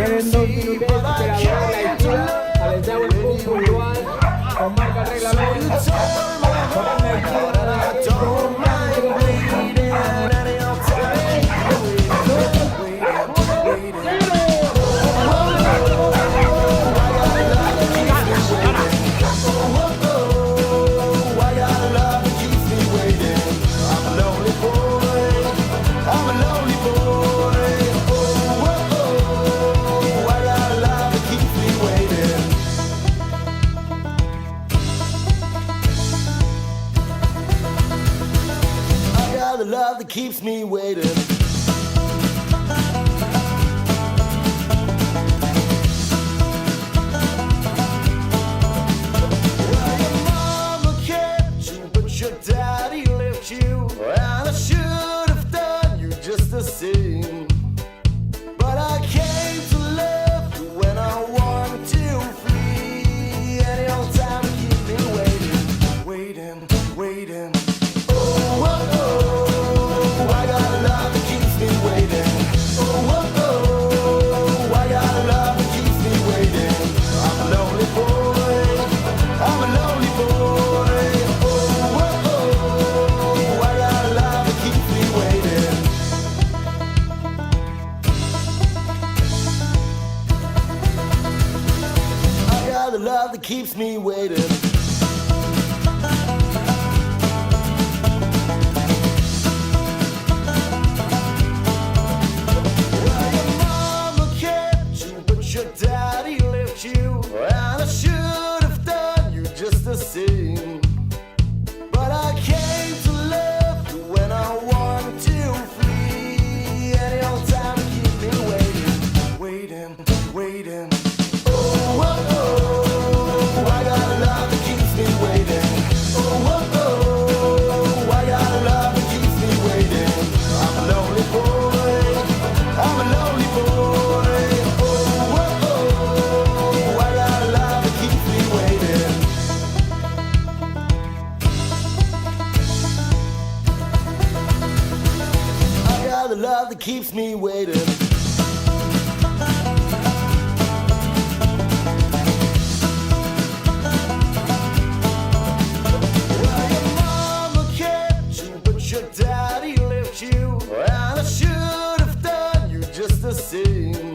queden 2 minutos para ver la altura. Les hago el punto puntual con marca reglamento. Love that keeps me waiting. Well, your mama kept you, but your daddy left you. And I should have done you just the same. But I came to love you when I wanted to flee. Any old time to keep me waiting, waiting, waiting. Oh, oh, oh. I got a love that keeps me waiting. Oh, oh, oh, I got a love that keeps me waiting. I'm a lonely boy, I'm a lonely boy. Oh, oh, oh, I got a love that keeps me waiting. I got a love that keeps me waiting. Your daddy left you, and I should have done you just the same. But I came to love you when I wanted to flee. Any old time to keep me waiting, waiting, waiting. Oh, oh, oh, I got a love that keeps me waiting. Oh, oh, oh, I got a love that keeps me waiting. I'm a lonely boy, I'm a lonely boy. The love that keeps me waiting. Well, your mama kept you, but your daddy left you. And I should have done you just the same.